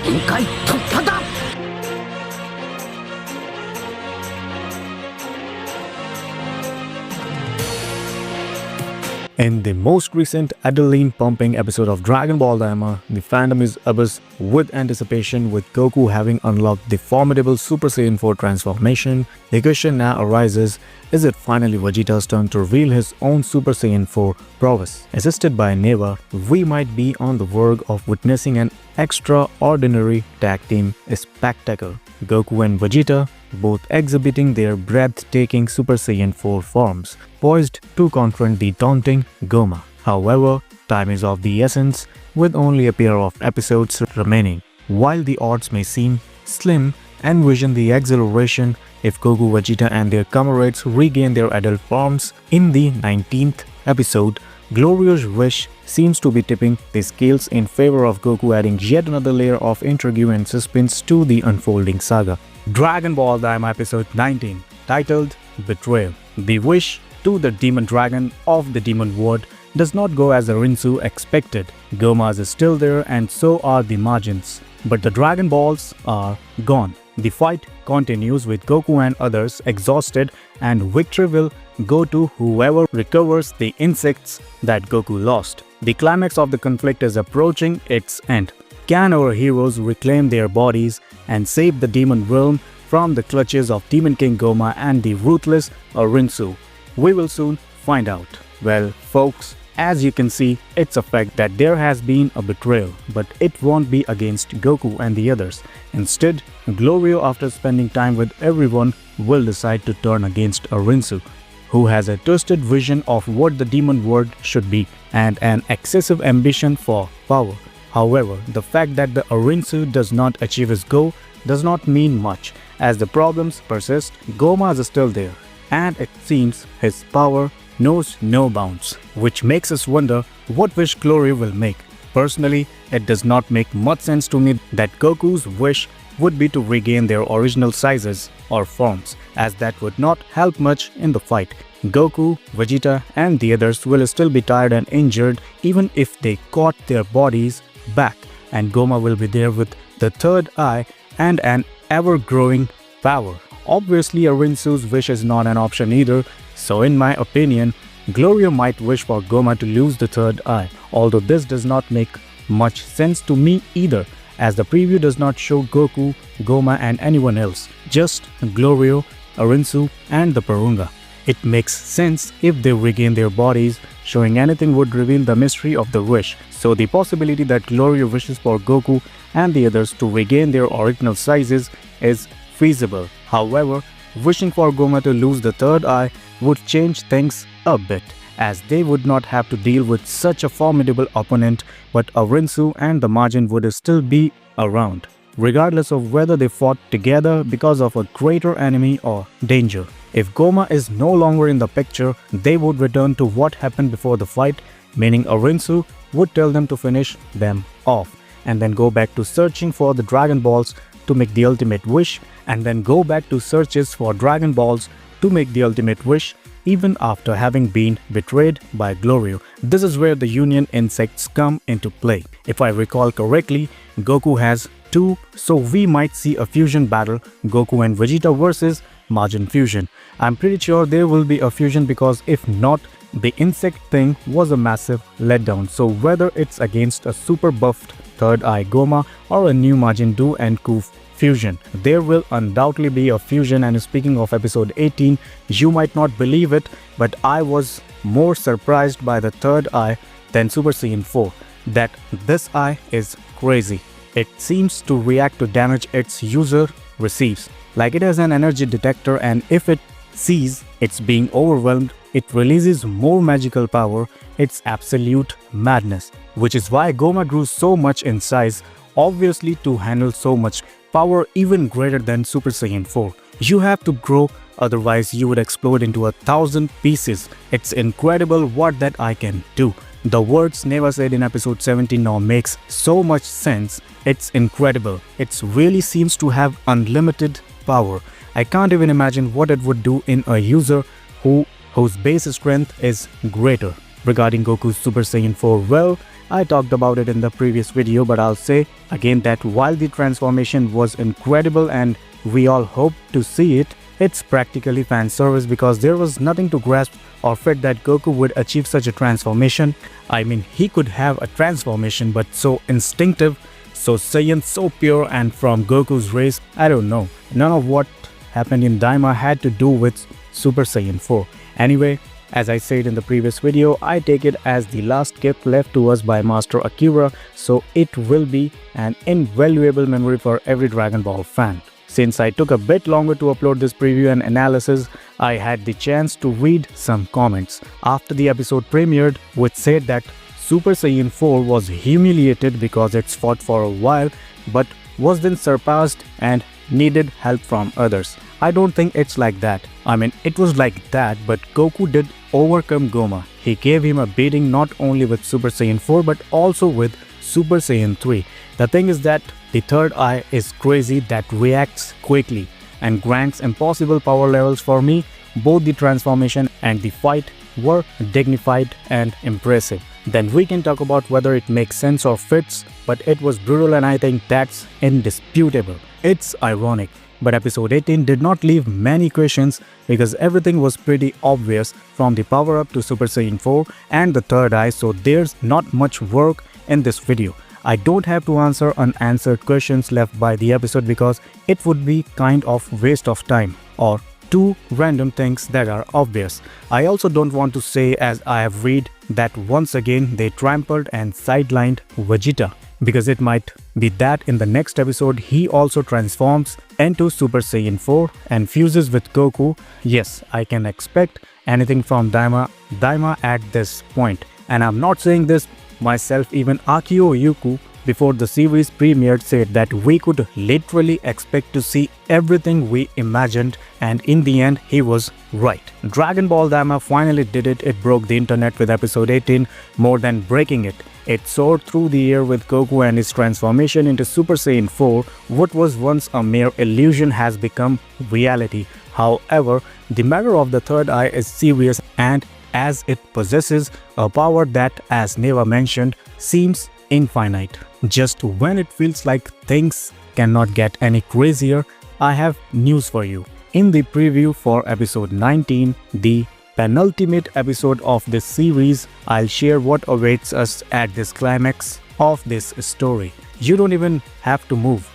限界突破だ。 In the most recent adrenaline-pumping episode of Dragon Ball Daima, the fandom is abuzz with anticipation, with Goku having unlocked the formidable Super Saiyan 4 transformation. The question now arises, is it finally Vegeta's turn to reveal his own Super Saiyan 4 prowess? Assisted by Neva, we might be on the verge of witnessing an extraordinary tag team spectacle. Goku and Vegeta both exhibiting their breathtaking Super Saiyan 4 forms, poised to confront the daunting Goma. However, time is of the essence, with only a pair of episodes remaining. While the odds may seem slim, envision the exhilaration if Goku, Vegeta and their comrades regain their adult forms. In the 19th episode, Glorio's wish seems to be tipping the scales in favor of Goku, adding yet another layer of intrigue and suspense to the unfolding saga. Dragon Ball Daima episode 19, titled Betrayal. The wish to the demon dragon of the demon world does not go as Rinsu expected. Goma is still there and so are the margins, but the Dragon Balls are gone. The fight continues with Goku and others exhausted, and victory will go to whoever recovers the insects that Goku lost. The climax of the conflict is approaching its end. Can our heroes reclaim their bodies and save the demon realm from the clutches of Demon King Goma and the ruthless Rinsu? We will soon find out. Well, folks, as you can see, it's a fact that there has been a betrayal, but it won't be against Goku and the others. Instead, Glorio, after spending time with everyone, will decide to turn against Rinsu, who has a twisted vision of what the demon world should be and an excessive ambition for power. However, the fact that the Rinsu does not achieve his goal does not mean much, as the problems persist. Goma is still there, and it seems his power knows no bounds, which makes us wonder what wish Glorio will make. Personally, it does not make much sense to me that Goku's wish would be to regain their original sizes or forms, as that would not help much in the fight. Goku, Vegeta and the others will still be tired and injured even if they caught their bodies back, and Goma will be there with the third eye and an ever-growing power. Obviously, Rinsu's wish is not an option either, so in my opinion, Glorio might wish for Goma to lose the third eye, although this does not make much sense to me either, as the preview does not show Goku, Goma and anyone else, just Glorio, Rinsu and the Porunga. It makes sense if they regain their bodies. Showing anything would reveal the mystery of the wish, so the possibility that Glorio wishes for Goku and the others to regain their original sizes is feasible. However, wishing for Goma to lose the third eye would change things a bit, as they would not have to deal with such a formidable opponent, but Rinsu and the margin would still be around, regardless of whether they fought together because of a greater enemy or danger. If Goma is no longer in the picture, they would return to what happened before the fight, meaning Rinsu would tell them to finish them off, and then go back to searching for the Dragon Balls to make the ultimate wish, and then go back to searches for Dragon Balls to make the ultimate wish, even after having been betrayed by Glorio. This is where the Union insects come into play. If I recall correctly, Goku has two, so we might see a fusion battle, Goku and Vegeta versus Majin Fusion. I'm pretty sure there will be a fusion, because if not, the insect thing was a massive letdown. So whether it's against a super buffed third eye Goma or a new Majin Buu and Koof fusion, there will undoubtedly be a fusion. And speaking of episode 18, you might not believe it, but I was more surprised by the third eye than Super Saiyan 4. That this eye is crazy. It seems to react to damage its user receives, like it has an energy detector, and if it sees it's being overwhelmed, it releases more magical power. It's absolute madness, which is why Goma grew so much in size, obviously to handle so much power even greater than Super Saiyan 4. You have to grow, otherwise you would explode into 1,000 pieces. It's incredible what that eye can do. The words Neva said in episode 17 now makes so much sense. It's incredible. It really seems to have unlimited power. I can't even imagine what it would do in a user whose base strength is greater. Regarding Goku's Super Saiyan 4, well, I talked about it in the previous video, but I'll say again that while the transformation was incredible and we all hoped to see it, it's practically fan service because there was nothing to grasp or fit that Goku would achieve such a transformation. I mean, he could have a transformation, but so instinctive, so Saiyan, so pure, and from Goku's race, I don't know. None of what happened in Daima had to do with Super Saiyan 4. Anyway, as I said in the previous video, I take it as the last gift left to us by Master Akira, so it will be an invaluable memory for every Dragon Ball fan. Since I took a bit longer to upload this preview and analysis, I had the chance to read some comments after the episode premiered, which said that Super Saiyan 4 was humiliated because it's fought for a while but was then surpassed and needed help from others. I don't think it's like that. I mean, it was like that, but Goku did overcome Goma. He gave him a beating not only with Super Saiyan 4 but also with Super Saiyan 3. The thing is that the third eye is crazy that reacts quickly and grants impossible power levels. For me, both the transformation and the fight were dignified and impressive. Then we can talk about whether it makes sense or fits, but it was brutal and I think that's indisputable. It's ironic, but episode 18 did not leave many questions because everything was pretty obvious from the power up to Super Saiyan 4 and the third eye, so there's not much work in this video. I don't have to answer unanswered questions left by the episode because it would be kind of waste of time or two random things that are obvious. I also don't want to say, as I have read, that once again they trampled and sidelined Vegeta, because it might be that in the next episode he also transforms into Super Saiyan 4 and fuses with Goku. Yes, I can expect anything from Daima at this point, and I'm not saying this myself. Even Akio Yuku, before the series premiered, said that we could literally expect to see everything we imagined, and in the end he was right. Dragon Ball Daima finally did it. It broke the internet with episode 18. More than breaking it, it soared through the air with Goku and his transformation into Super Saiyan 4. What was once a mere illusion has become reality. However, the matter of the third eye is serious, and as it possesses a power that, as Neva mentioned, seems infinite. Just when it feels like things cannot get any crazier, I have news for you. In the preview for episode 19, the penultimate episode of this series, I'll share what awaits us at this climax of this story. You don't even have to move,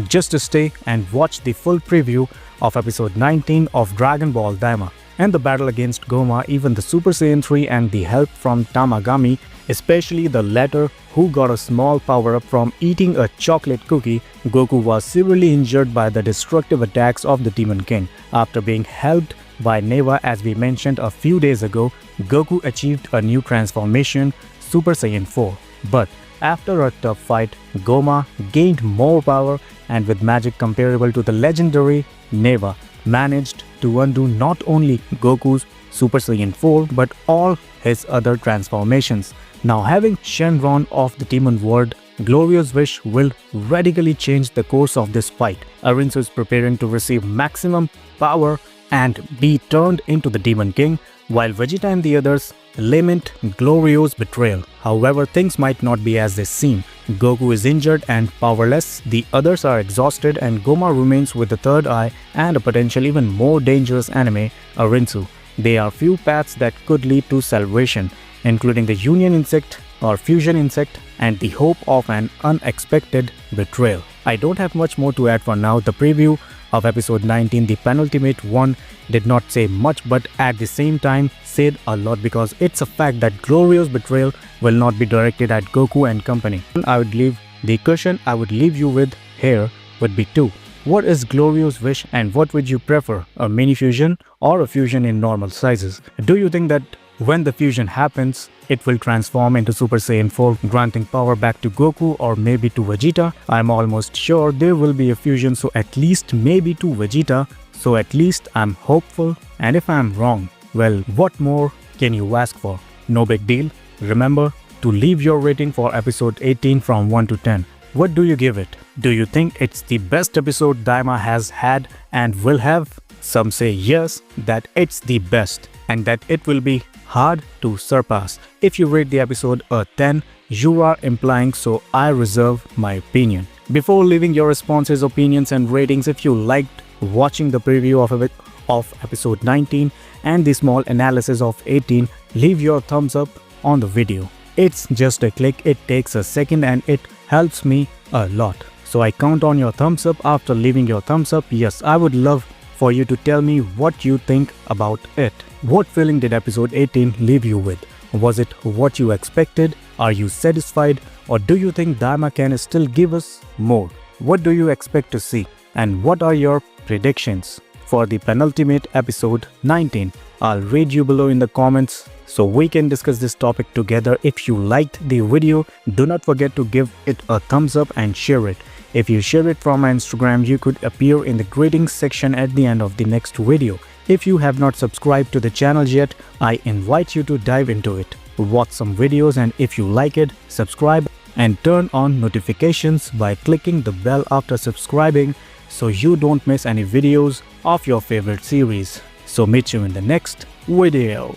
just to stay and watch the full preview of episode 19 of Dragon Ball Daima. And the battle against Goma, even the Super Saiyan 3 and the help from Tamagami, especially the latter who got a small power-up from eating a chocolate cookie. Goku was severely injured by the destructive attacks of the Demon King. After being helped by Neva, as we mentioned a few days ago, Goku achieved a new transformation, Super Saiyan 4. But after a tough fight, Goma gained more power and with magic comparable to the legendary Neva, managed to undo not only Goku's Super Saiyan 4 but all his other transformations. Now, having Shenron of the Demon World, Glorio's wish will radically change the course of this fight. Arinsu is preparing to receive maximum power and be turned into the Demon King, while Vegeta and the others lament Glorio's betrayal. However, things might not be as they seem. Goku is injured and powerless, the others are exhausted, and Goma remains with the third eye and a potential even more dangerous enemy, Arinsu. There are few paths that could lead to salvation, including the Union Insect or Fusion Insect and the hope of an unexpected betrayal. I don't have much more to add for now. The preview of episode 19, the penultimate one, did not say much, but at the same time said a lot, because it's a fact that Glorio's betrayal will not be directed at Goku and company. The question I would leave you with here would be two. What is Glorio's wish and what would you prefer, a mini fusion or a fusion in normal sizes? Do you think that when the fusion happens, it will transform into Super Saiyan 4, granting power back to Goku or maybe to Vegeta? I'm almost sure there will be a fusion, so at least maybe to Vegeta. So at least I'm hopeful, and if I'm wrong, well, what more can you ask for? No big deal. Remember to leave your rating for episode 18 from 1 to 10. What do you give it? Do you think it's the best episode Daima has had and will have? Some say yes, that it's the best and that it will be hard to surpass. If you rate the episode a 10, you are implying, so I reserve my opinion. Before leaving your responses, opinions and ratings, if you liked watching the preview of episode 19 and the small analysis of 18, leave your thumbs up on the video. It's just a click, it takes a second and it helps me a lot. So I count on your thumbs up. After leaving your thumbs up, yes, I would love for you to tell me what you think about it. What feeling did episode 18 leave you with? Was it what you expected? Are you satisfied? Or do you think Daima can still give us more? What do you expect to see? And what are your predictions for the penultimate episode 19? I'll read you below in the comments so we can discuss this topic together. If you liked the video, do not forget to give it a thumbs up and share it. If you share it from my Instagram, you could appear in the greetings section at the end of the next video. If you have not subscribed to the channel yet, I invite you to dive into it. Watch some videos, and if you like it, subscribe and turn on notifications by clicking the bell after subscribing so you don't miss any videos of your favorite series. So meet you in the next video.